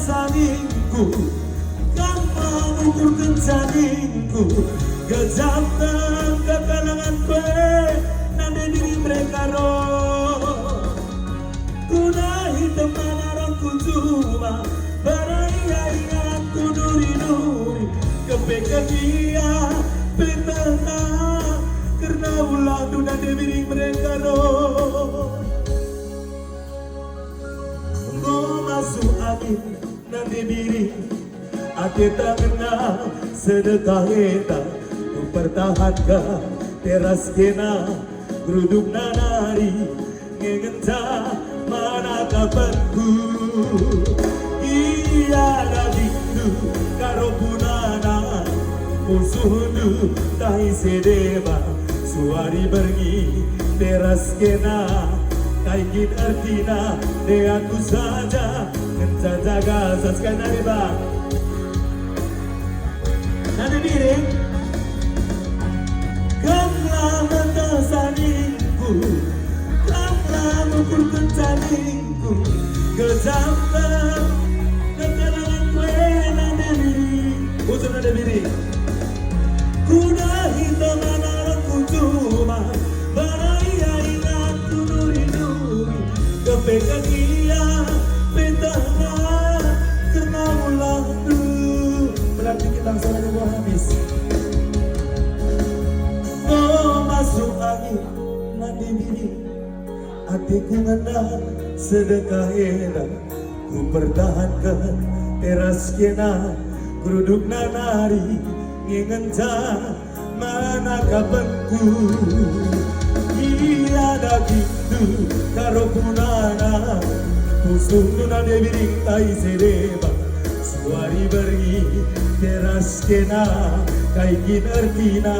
sangingku kang mengukur kencaningku kejamkan kekalangan kue nade diri mereka roh kuna hitam manarangku cuma baraya ingatku duri-duri kepeka dia petana karena ulah duna diri mereka roh masuk angin nanti diri ate tangan sedekah eta mempertahankan teras kena geruduk nanari ngengenta mana kapanku iya gitu karo punana musuh nu tahi sedeba suari bergi teras kena kaigin artina de aku saja menjaga sekali dari bang nanti diri kamlah mentasaniku kamlah mengukur kencaningku kejamkan kekalangan kue nanti diri usul nanti diri kuda hitam anakku cuma baraya ingatku duri-duri kepeka dia petana karena ulah berarti kita salah mau habis oh masuk angin nanti diri hatiku ngena sedekah era ku pertahankan teras kena geruduk nanari ngengenta mana kapanku iya dah gitu karo punana musuh nuna debiring tai sedeba suari beri teras kena kaigin artina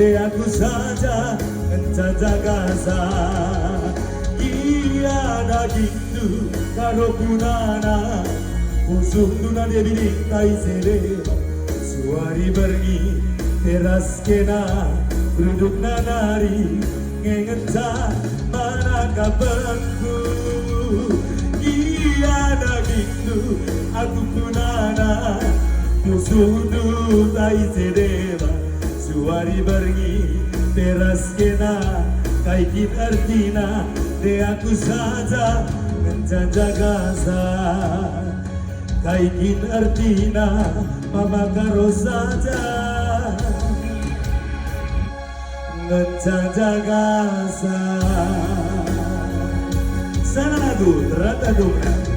de aku saja menjaga iya dah gitu karo punana musuh nuna debiring tai sedeba suari beri teras kena geruduk nanari ngengenta mana kapanku iya dah gitu aku punana musuh nu tai sedeba suari bergi teras kena kaigin artina de aku saja menjaga kaigin artina mama karo saja menjaga sana lagu terata dongna